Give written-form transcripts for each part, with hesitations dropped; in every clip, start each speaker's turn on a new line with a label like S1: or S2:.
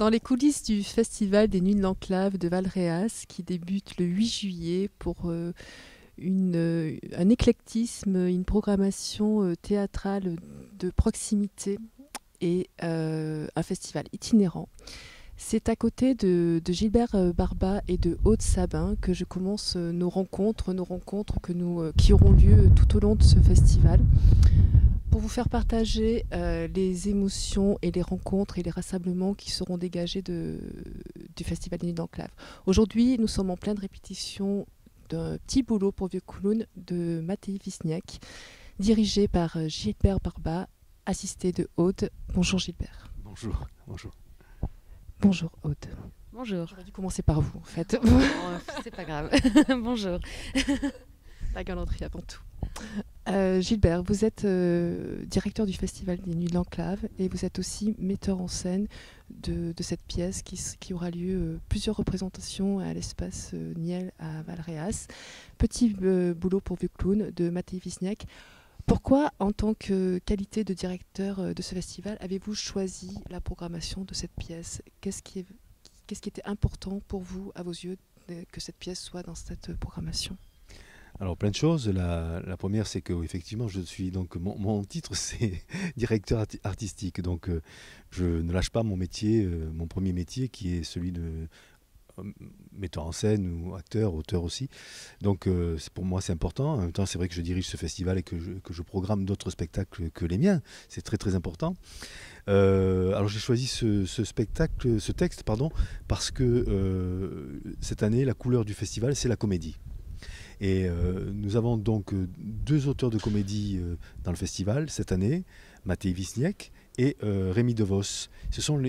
S1: dans les coulisses du Festival des Nuits de l'Enclave de Valréas, qui débute le 8 juillet pour un éclectisme, une programmation théâtrale de proximité et un festival itinérant. C'est à côté de Gilbert Barba et de Aude Sabin que je commence nos rencontres qui auront lieu tout au long de ce festival, pour vous faire partager les émotions et les rencontres et les rassemblements qui seront dégagés du Festival des Nuits d'Enclave. Aujourd'hui, nous sommes en pleine répétition d'un petit boulot pour vieux clown de Mattei Wisniak, dirigé par Gilbert Barba, assisté de Aude. Bonjour Gilbert.
S2: Bonjour, bonjour.
S1: Bonjour Aude.
S3: Bonjour.
S1: J'aurais dû commencer par vous en fait.
S3: Bon, c'est pas grave. Bonjour.
S1: La galanterie avant tout. Gilbert, vous êtes directeur du Festival des Nuits de l'Enclave et vous êtes aussi metteur en scène de cette pièce qui aura lieu plusieurs représentations à l'espace Niel à Valréas. Petit boulot pour vieux clown de Mattei Wisniak. Pourquoi, en tant que qualité de directeur de ce festival, avez-vous choisi la programmation de cette pièce ? Qu'est-ce qui était important pour vous, à vos yeux, que cette pièce soit dans cette programmation ?
S2: Alors plein de choses. La première, c'est que effectivement, je suis donc mon titre, c'est directeur artistique. Donc je ne lâche pas mon métier, mon premier métier, qui est celui de metteur en scène ou acteur, auteur aussi. Donc pour moi c'est important. En même temps c'est vrai que je dirige ce festival et que je programme d'autres spectacles que les miens. C'est très très important. Alors j'ai choisi ce texte parce que cette année la couleur du festival c'est la comédie. Et nous avons donc deux auteurs de comédie dans le festival cette année, Mattei Wisniak et Rémi DeVos. Ce sont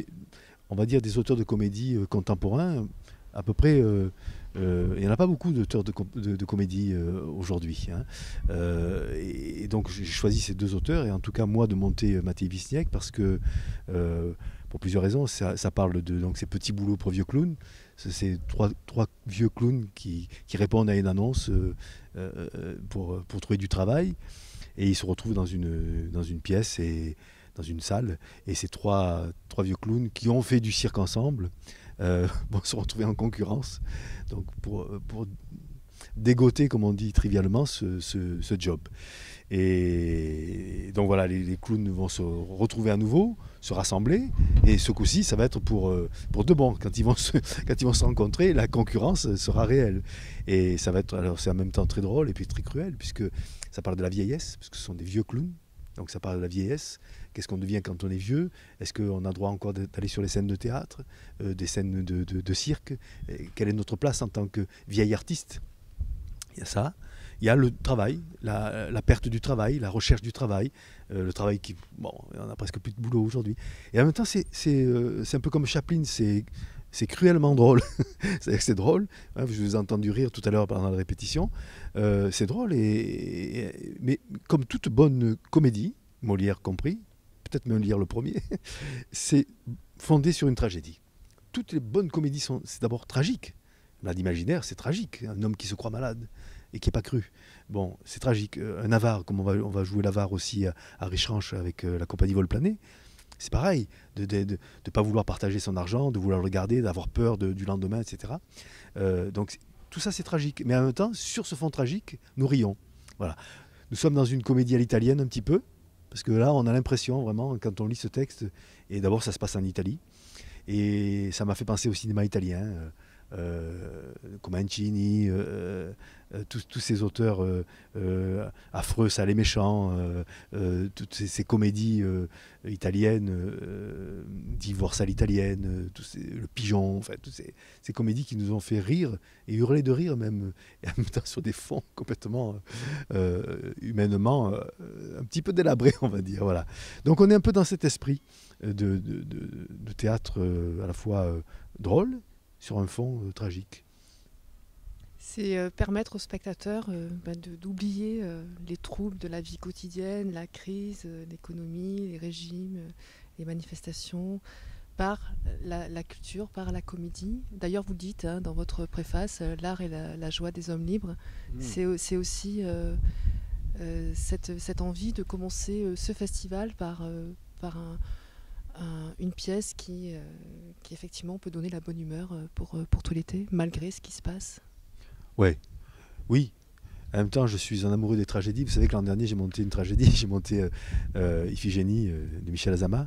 S2: on va dire des auteurs de comédie contemporains. À peu près, il n'y en a pas beaucoup d'auteurs de comédie aujourd'hui. Hein. Et donc j'ai choisi ces deux auteurs, et en tout cas moi de monter Mattei Wisniak parce que, pour plusieurs raisons, ça parle de donc, ces petits boulots pour vieux clowns. C'est trois vieux clowns qui répondent à une annonce pour trouver du travail, et ils se retrouvent dans une pièce et dans une salle, et ces trois vieux clowns qui ont fait du cirque ensemble vont se retrouver en concurrence donc pour dégoter, comme on dit trivialement, ce job. Et donc voilà, les clowns vont se retrouver à nouveau, se rassembler, et ce coup-ci, ça va être pour de bon. Quand ils vont se rencontrer, la concurrence sera réelle. Et ça va être, alors c'est en même temps très drôle et puis très cruel, puisque ça parle de la vieillesse, parce que ce sont des vieux clowns. Donc ça parle de la vieillesse. Qu'est-ce qu'on devient quand on est vieux ? Est-ce qu'on a droit encore d'aller sur les scènes de théâtre, des scènes de cirque ? Quelle est notre place en tant que vieil artiste ? Il y a ça. Il y a le travail, la perte du travail, la recherche du travail, le travail qui... Bon, on a presque plus de boulot aujourd'hui. Et en même temps, c'est un peu comme Chaplin, c'est cruellement drôle. C'est-à-dire que c'est drôle. Hein, je vous ai entendu rire tout à l'heure pendant la répétition. C'est drôle, mais comme toute bonne comédie, Molière compris, peut-être même lire le premier, c'est fondé sur une tragédie. Toutes les bonnes comédies c'est d'abord tragique. L'imaginaire, c'est tragique. Un homme qui se croit malade et qui n'est pas cru. Bon, c'est tragique. Un avare, comme on va jouer l'avare aussi à Richeranche avec la compagnie Vol-Plané, c'est pareil, de ne pas vouloir partager son argent, de vouloir le garder, d'avoir peur du lendemain, etc. Donc tout ça c'est tragique. Mais en même temps, sur ce fond tragique, nous rions. Voilà. Nous sommes dans une comédie à l'italienne un petit peu, parce que là on a l'impression vraiment, quand on lit ce texte, et d'abord ça se passe en Italie, et ça m'a fait penser au cinéma italien, Comencini, tous ces auteurs affreux, sales et méchants, toutes ces comédies italiennes, divorce à l'italienne, le pigeon, enfin, toutes ces comédies qui nous ont fait rire et hurler de rire même, et en même temps sur des fonds complètement humainement un petit peu délabrés, on va dire. Voilà. Donc on est un peu dans cet esprit de théâtre à la fois drôle sur un fond tragique.
S1: C'est permettre aux spectateurs d'oublier les troubles de la vie quotidienne, la crise, l'économie, les régimes, les manifestations, par la culture, par la comédie. D'ailleurs, vous dites dans votre préface, l'art et la joie des hommes libres. C'est aussi cette envie de commencer ce festival par une pièce qui effectivement peut donner la bonne humeur pour tout l'été, malgré ce qui se passe.
S2: Ouais, oui. En même temps, je suis un amoureux des tragédies. Vous savez que l'an dernier, j'ai monté une tragédie. J'ai monté Iphigénie de Michel Azama.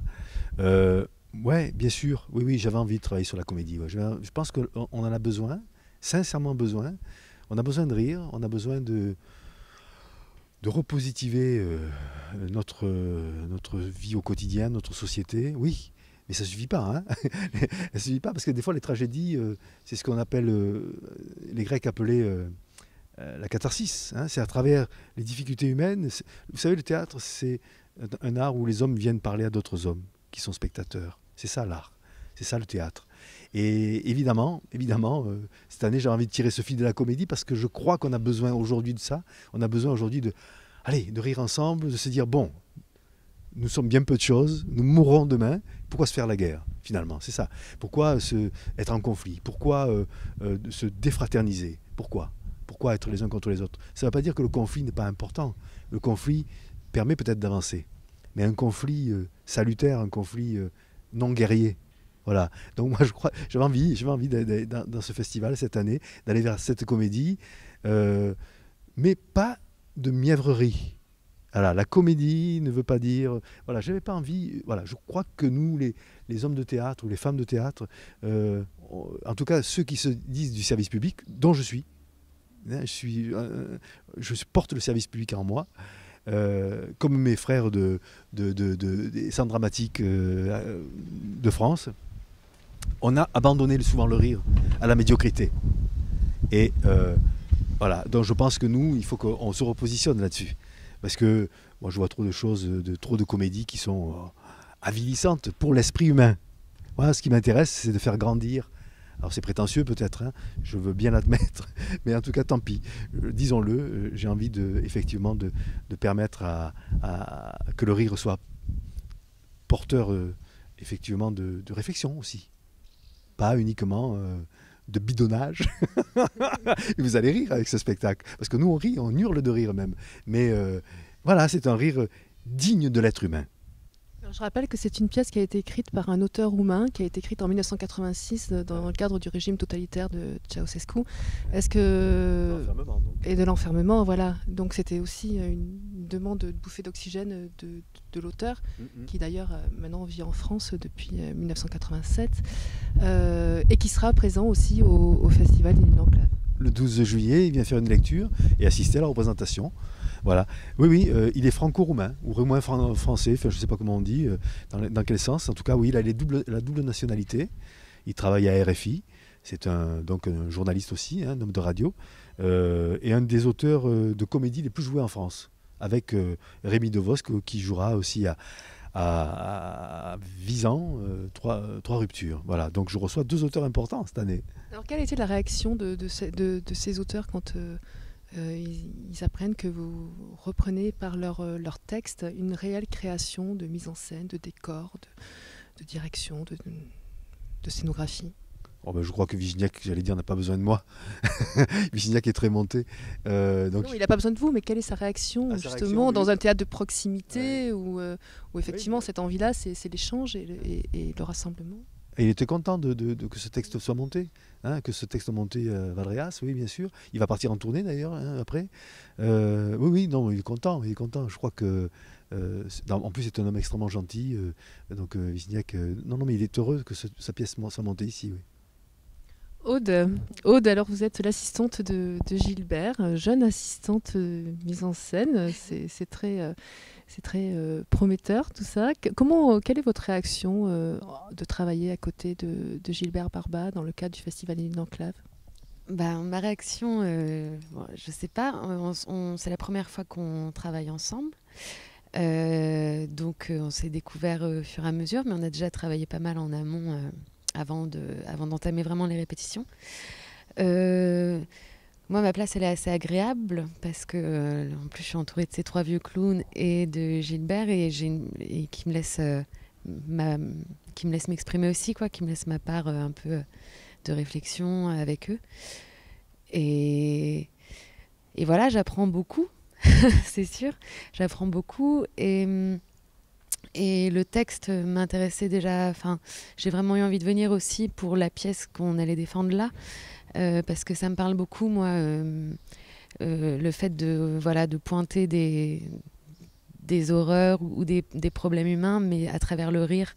S2: Ouais, bien sûr. Oui, oui, j'avais envie de travailler sur la comédie. Ouais. Je pense qu'on en a besoin, sincèrement besoin. On a besoin de rire, on a besoin de repositiver notre vie au quotidien, notre société. Oui, mais ça ne suffit pas. Hein. Ça ne suffit pas parce que des fois, les tragédies, c'est ce qu'on appelle, les Grecs appelaient la catharsis. Hein. C'est à travers les difficultés humaines. Vous savez, le théâtre, c'est un art où les hommes viennent parler à d'autres hommes qui sont spectateurs. C'est ça l'art. C'est ça le théâtre. Et évidemment, cette année, j'ai envie de tirer ce fil de la comédie parce que je crois qu'on a besoin aujourd'hui de ça. On a besoin aujourd'hui de rire ensemble, de se dire, bon, nous sommes bien peu de choses, nous mourrons demain, pourquoi se faire la guerre, finalement? C'est ça. Pourquoi être en conflit? Pourquoi se défraterniser? Pourquoi être les uns contre les autres? Ça ne veut pas dire que le conflit n'est pas important. Le conflit permet peut-être d'avancer. Mais un conflit salutaire, un conflit non guerrier. Voilà. Donc moi, je crois, j'avais envie dans ce festival cette année, d'aller vers cette comédie, mais pas de mièvrerie. Voilà, la comédie ne veut pas dire... Voilà, j'avais pas envie... Voilà, je crois que nous, les hommes de théâtre ou les femmes de théâtre, en tout cas ceux qui se disent du service public, dont je suis, hein, je porte le service public en moi, comme mes frères des centres dramatiques de France, on a abandonné souvent le rire à la médiocrité. Et voilà, donc je pense que nous, il faut qu'on se repositionne là-dessus. Parce que moi, je vois trop de choses, trop de comédies qui sont avilissantes pour l'esprit humain. Voilà, ce qui m'intéresse, c'est de faire grandir. Alors c'est prétentieux peut-être, hein, je veux bien l'admettre, mais en tout cas tant pis. Disons-le, j'ai envie effectivement de permettre que le rire soit porteur effectivement de réflexion aussi. Pas uniquement de bidonnage. Vous allez rire avec ce spectacle, parce que nous on rit, on hurle de rire même. Mais voilà, c'est un rire digne de l'être humain.
S1: Alors, je rappelle que c'est une pièce qui a été écrite par un auteur roumain, qui a été écrite en 1986 dans le cadre du régime totalitaire de Ceausescu. Est-ce que... Et de l'enfermement, voilà. Donc c'était aussi une demande de bouffée d'oxygène de l'auteur, qui d'ailleurs maintenant vit en France depuis 1987, et qui sera présent aussi au Festival des Nuits d'Enclave.
S2: Le 12 juillet, il vient faire une lecture et assister à la représentation. Voilà. Oui, il est franco-roumain, ou roumain français, enfin, je ne sais pas comment on dit, dans quel sens. En tout cas, oui, il a la double nationalité. Il travaille à RFI. C'est donc un journaliste aussi, un homme de radio, et un des auteurs de comédie les plus joués en France, avec Rémi Devosque, qui jouera aussi à Visan, trois ruptures. Voilà. Donc je reçois 2 auteurs importants cette année.
S1: Alors quelle a été la réaction de ces auteurs quand ils apprennent que vous reprenez par leur texte une réelle création de mise en scène, de décor, de direction, de scénographie?
S2: Oh ben, je crois que Vishniac, j'allais dire, n'a pas besoin de moi. Vishniac est très monté. Donc...
S1: Non, il n'a pas besoin de vous, mais quelle est sa réaction, justement, dans un théâtre de proximité où effectivement, cette envie-là, c'est l'échange et le rassemblement?
S2: Et il était content que ce texte soit monté, hein, que ce texte monté à Valréas, oui, bien sûr. Il va partir en tournée, d'ailleurs, hein, après. Oui, non, il est content. Je crois que... en plus, c'est un homme extrêmement gentil. Donc, Vishniac... non, mais il est heureux que sa pièce soit montée ici, oui.
S1: Aude, alors vous êtes l'assistante de Gilbert, jeune assistante mise en scène, c'est très prometteur tout ça. Quelle est votre réaction de travailler à côté de Gilbert Barba dans le cadre du Festival des Nuits d'Enclave?
S3: Ma réaction, je sais pas, c'est la première fois qu'on travaille ensemble. Donc on s'est découvert au fur et à mesure, mais on a déjà travaillé pas mal en amont avant d'entamer vraiment les répétitions. Moi, ma place, elle est assez agréable parce que, en plus, je suis entourée de ces 3 vieux clowns et de Gilbert et qui me laisse m'exprimer aussi, quoi, qui me laisse ma part un peu de réflexion avec eux. Et voilà, j'apprends beaucoup, c'est sûr. J'apprends beaucoup et Et le texte m'intéressait déjà. Enfin, j'ai vraiment eu envie de venir aussi pour la pièce qu'on allait défendre là, parce que ça me parle beaucoup, moi, le fait de pointer des horreurs ou des problèmes humains, mais à travers le rire.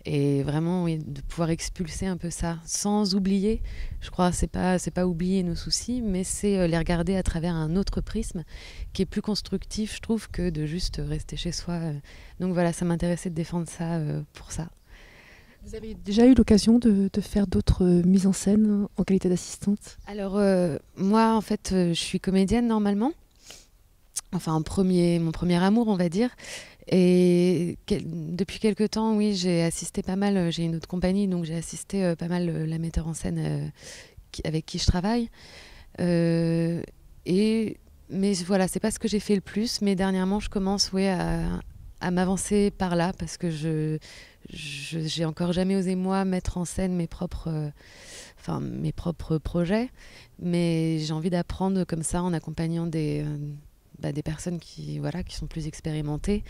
S3: Et vraiment, oui, de pouvoir expulser un peu ça, sans oublier. Je crois que c'est pas oublier nos soucis, mais c'est les regarder à travers un autre prisme qui est plus constructif, je trouve, que de juste rester chez soi. Donc voilà, ça m'intéressait de défendre ça pour ça.
S1: Vous avez déjà eu l'occasion de faire d'autres mises en scène en qualité d'assistante?
S3: Alors, moi, en fait, je suis comédienne normalement. Enfin, mon premier amour, on va dire. Et depuis quelques temps, oui, j'ai assisté pas mal. J'ai une autre compagnie, donc j'ai assisté pas mal la metteur en scène avec qui je travaille. Mais voilà, c'est pas ce que j'ai fait le plus. Mais dernièrement, je commence, ouais, à m'avancer par là parce que j'ai encore jamais osé moi mettre en scène mes propres projets. Mais j'ai envie d'apprendre comme ça en accompagnant des personnes qui sont plus expérimentées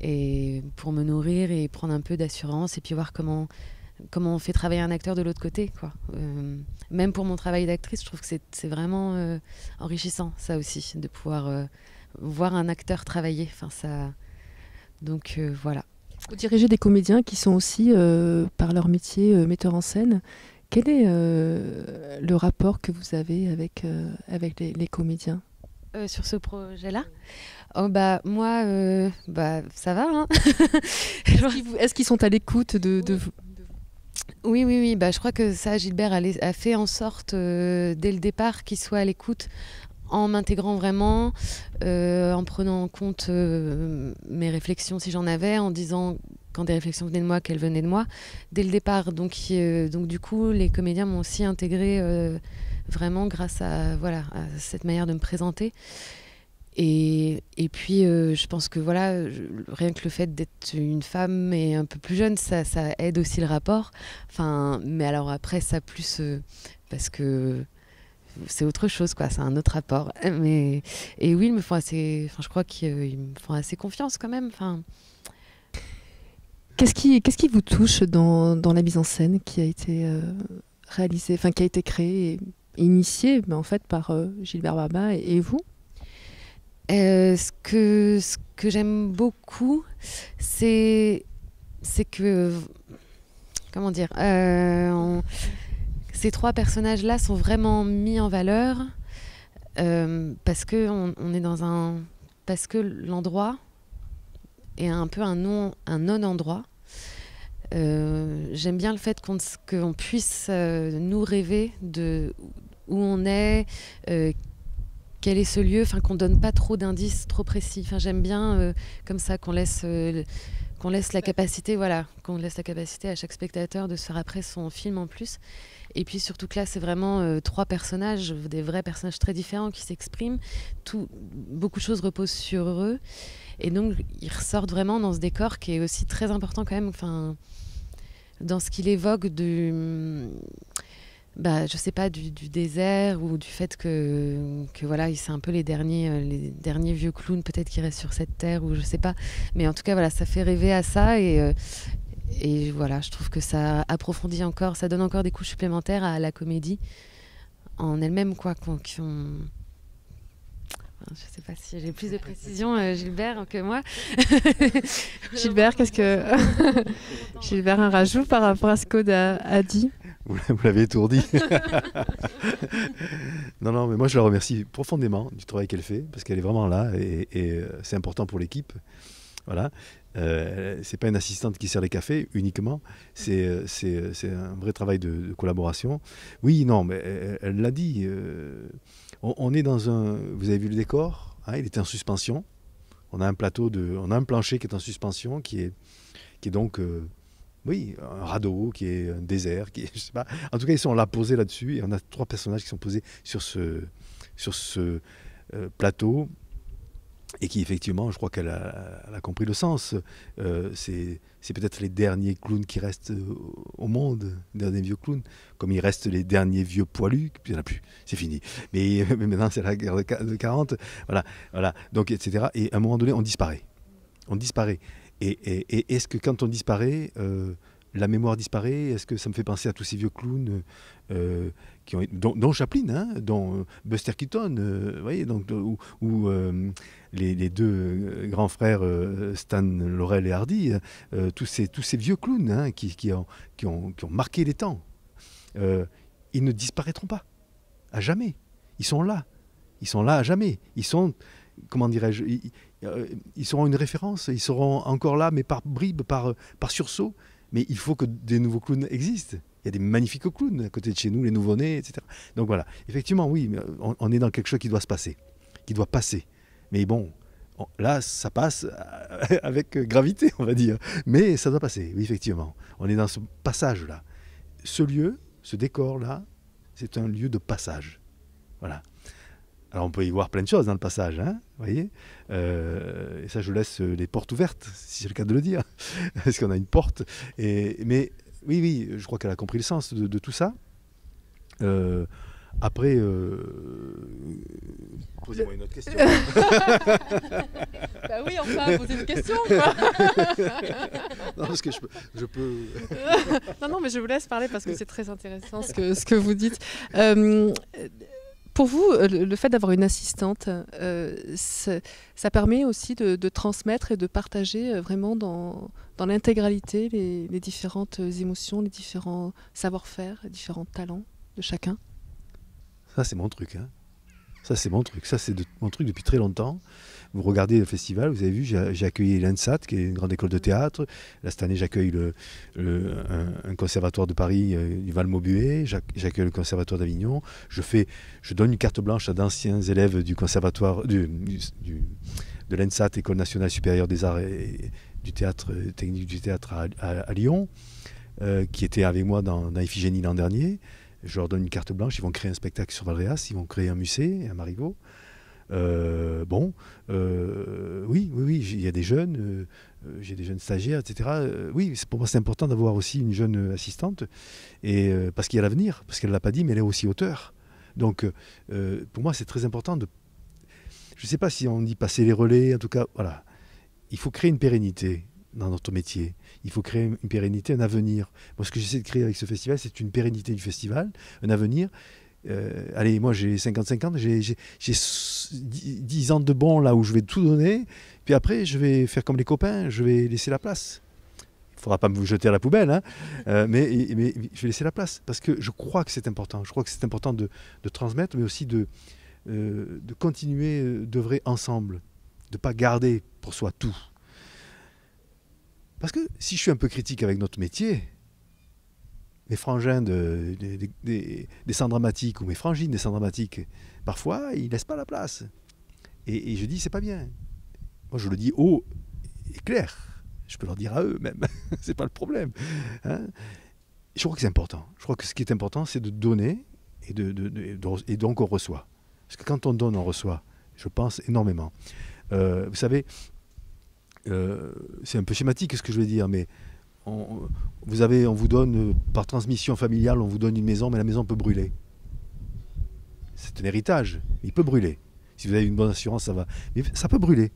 S3: et pour me nourrir et prendre un peu d'assurance et puis voir comment on fait travailler un acteur de l'autre côté, quoi. Même pour mon travail d'actrice, je trouve que c'est vraiment enrichissant, ça aussi, de pouvoir voir un acteur travailler. Enfin, ça... Donc voilà.
S1: Vous dirigez des comédiens qui sont aussi, par leur métier, metteurs en scène. Quel est le rapport que vous avez avec les comédiens?
S3: Sur ce projet-là, moi, ça va. Hein.
S1: Est-ce qu'ils sont à l'écoute de vous?
S3: Oui. Je crois que ça, Gilbert a fait en sorte, dès le départ, qu'il soit à l'écoute, en m'intégrant vraiment, en prenant en compte mes réflexions si j'en avais, en disant quand des réflexions venaient de moi, qu'elles venaient de moi, dès le départ. Donc du coup, les comédiens m'ont aussi intégré vraiment grâce à cette manière de me présenter. Et puis, je pense que rien que le fait d'être une femme et un peu plus jeune, ça aide aussi le rapport. Enfin, mais alors après, ça plus parce que c'est autre chose, quoi. C'est un autre rapport. Et oui, ils me font assez. Enfin, je crois qu'ils me font assez confiance quand même. Enfin.
S1: Qu'est-ce qui vous touche dans la mise en scène qui a été réalisée, enfin qui a été créée et initiée, mais en fait par Gilbert Barba et vous?
S3: Ce que j'aime beaucoup, c'est que, comment dire, ces trois personnages-là sont vraiment mis en valeur parce que parce que l'endroit est un peu un non-endroit. J'aime bien le fait qu'on puisse nous rêver de où on est, quel est ce lieu, qu'on donne pas trop d'indices trop précis. J'aime bien comme ça qu'on laisse la capacité, qu'on laisse la capacité à chaque spectateur de se faire après son film en plus. Et puis surtout que là, c'est vraiment trois personnages, des vrais personnages très différents qui s'expriment. Beaucoup de choses reposent sur eux. Et donc, ils ressortent vraiment dans ce décor qui est aussi très important quand même, dans ce qu'il évoque je sais pas, du désert ou du fait que c'est un peu les derniers vieux clowns peut-être qui restent sur cette terre, ou je sais pas. Mais en tout cas, ça fait rêver à ça et je trouve que ça approfondit encore, ça donne encore des couches supplémentaires à la comédie en elle-même, quoi, je sais pas si j'ai plus de précision, Gilbert, que moi.
S1: Gilbert, Gilbert, un rajout par rapport à ce qu'Aude a dit?
S2: Vous l'avez étourdi. Non, mais moi je la remercie profondément du travail qu'elle fait, parce qu'elle est vraiment là et c'est important pour l'équipe. Voilà. C'est pas une assistante qui sert les cafés uniquement, c'est un vrai travail de collaboration. Oui, non, mais elle l'a dit. On est dans vous avez vu le décor, hein, il est en suspension. On a un plancher qui est en suspension, qui est donc un radeau, qui est un désert, je sais pas. En tout cas, ils sont là posés là-dessus, et on a trois personnages qui sont posés sur ce plateau. Et qui, effectivement, je crois qu'elle a compris le sens. C'est peut-être les derniers clowns qui restent au monde, les derniers vieux clowns, comme il reste les derniers vieux poilus, il n'y en a plus, c'est fini. Mais maintenant, c'est la guerre de 40, voilà. Donc, etc. Et à un moment donné, on disparaît. Et est-ce que quand on disparaît, la mémoire disparaît? Est-ce que ça me fait penser à tous ces vieux clowns dont Chaplin, hein, dont Buster Keaton, voyez, donc, ou les deux grands frères Stan Laurel et Hardy, tous ces vieux clowns, hein, qui ont marqué les temps. Ils ne disparaîtront pas, à jamais. Ils sont là à jamais. Ils sont, comment dirais-je, ils seront une référence, ils seront encore là, mais par bribes, par sursaut. Mais il faut que des nouveaux clowns existent. Il y a des magnifiques clowns à côté de chez nous, les nouveau-nés, etc. Donc voilà, effectivement, oui, on est dans quelque chose qui doit se passer, qui doit passer. Mais bon, là, ça passe avec gravité, on va dire. Mais ça doit passer, oui, effectivement. On est dans ce passage-là. Ce lieu, ce décor-là, c'est un lieu de passage. Voilà. Alors on peut y voir plein de choses dans le passage, hein, vous voyez. Et ça, je laisse les portes ouvertes, si c'est le cas de le dire, parce qu'on a une porte. Mais oui, je crois qu'elle a compris le sens de tout ça. Après, posez-moi une autre question.
S1: Bah oui, enfin, posez une question, quoi.
S2: Non, parce que je peux...
S1: non, mais je vous laisse parler parce que c'est très intéressant ce que vous dites. Pour vous, le fait d'avoir une assistante, ça permet aussi de transmettre et de partager vraiment dans l'intégralité les différentes émotions, les différents savoir-faire, les différents talents de chacun.
S2: Ça, c'est mon truc. Hein. Ça, c'est mon truc. Ça, c'est mon truc depuis très longtemps. Vous regardez le festival, vous avez vu, j'ai accueilli l'ENSAT, qui est une grande école de théâtre. Là, cette année, j'accueille un conservatoire de Paris, du Val-Maubuée. J'accueille le conservatoire d'Avignon. Je donne une carte blanche à d'anciens élèves du conservatoire, de l'ENSAT, École nationale supérieure des arts et du théâtre, technique du théâtre à Lyon, qui étaient avec moi dans Iphigénie l'an dernier. Je leur donne une carte blanche, ils vont créer un spectacle sur Valréas, ils vont créer un musée, un marigot. Oui, il y a des jeunes, j'ai des jeunes stagiaires, etc. Oui, pour moi c'est important d'avoir aussi une jeune assistante, et, parce qu'il y a l'avenir, parce qu'elle ne l'a pas dit, mais elle est aussi auteure. Donc pour moi c'est très important je ne sais pas si on dit passer les relais, en tout cas, voilà. Il faut créer une pérennité dans notre métier. Il faut créer une pérennité, un avenir. Moi, ce que j'essaie de créer avec ce festival, c'est une pérennité du festival, un avenir. Allez, moi j'ai 55 ans, j'ai 10 ans de bon là où je vais tout donner, puis après je vais faire comme les copains, je vais laisser la place. Il ne faudra pas me jeter à la poubelle, hein, mais je vais laisser la place, parce que je crois que c'est important. Je crois que c'est important de transmettre, mais aussi de continuer d'œuvrer ensemble, de ne pas garder pour soi tout. Parce que si je suis un peu critique avec notre métier, mes frangins des centres dramatiques ou mes frangines des centres dramatiques, parfois, ils ne laissent pas la place. Et je dis, c'est pas bien. Moi, je le dis haut et clair. Je peux leur dire à eux même. C'est pas le problème. Hein, je crois que c'est important. Je crois que ce qui est important, c'est de donner et donc on reçoit. Parce que quand on donne, on reçoit. Je pense énormément. Vous savez, c'est un peu schématique ce que je vais dire, mais on vous donne, par transmission familiale, on vous donne une maison, mais la maison peut brûler. C'est un héritage, il peut brûler. Si vous avez une bonne assurance, ça va. Mais ça peut brûler.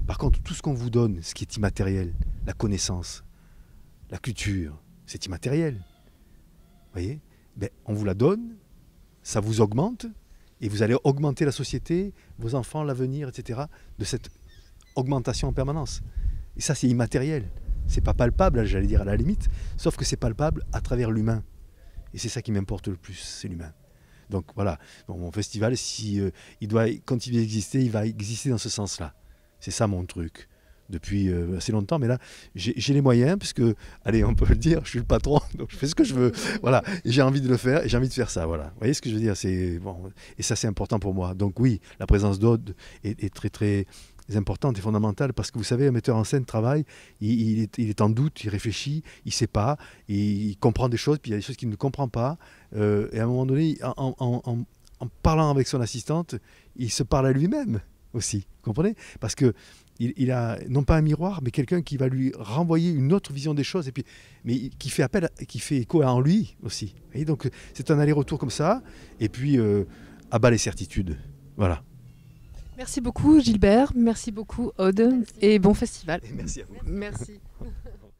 S2: Par contre, tout ce qu'on vous donne, ce qui est immatériel, la connaissance, la culture, c'est immatériel. Vous voyez ? Ben, on vous la donne, ça vous augmente, et vous allez augmenter la société, vos enfants, l'avenir, etc., de cette augmentation en permanence. Et ça, c'est immatériel. C'est pas palpable, j'allais dire à la limite, sauf que c'est palpable à travers l'humain. Et c'est ça qui m'importe le plus, c'est l'humain. Donc voilà, bon, mon festival, si il doit continuer d'exister, il va exister dans ce sens-là. C'est ça mon truc. Depuis assez longtemps, mais là, j'ai les moyens, parce que, allez, on peut le dire, je suis le patron, donc je fais ce que je veux. Voilà, et j'ai envie de le faire, et j'ai envie de faire ça, voilà. Vous voyez ce que je veux dire, bon, et ça, c'est important pour moi. Donc oui, la présence d'Aude est très, très importante et fondamentale, parce que vous savez, un metteur en scène travaille, il est en doute, il réfléchit, il ne sait pas, il comprend des choses, puis il y a des choses qu'il ne comprend pas, et à un moment donné, en parlant avec son assistante, il se parle à lui-même aussi, vous comprenez ? Parce que il a non pas un miroir, mais quelqu'un qui va lui renvoyer une autre vision des choses, et puis, mais qui fait appel, qui fait écho en lui aussi. Vous voyez, donc c'est un aller-retour comme ça, et puis à bas les certitudes. Voilà.
S1: Merci beaucoup Gilbert, merci beaucoup Aude,
S3: Merci.
S1: et bon festival.
S2: Et merci à vous.
S1: Merci.
S2: Au revoir.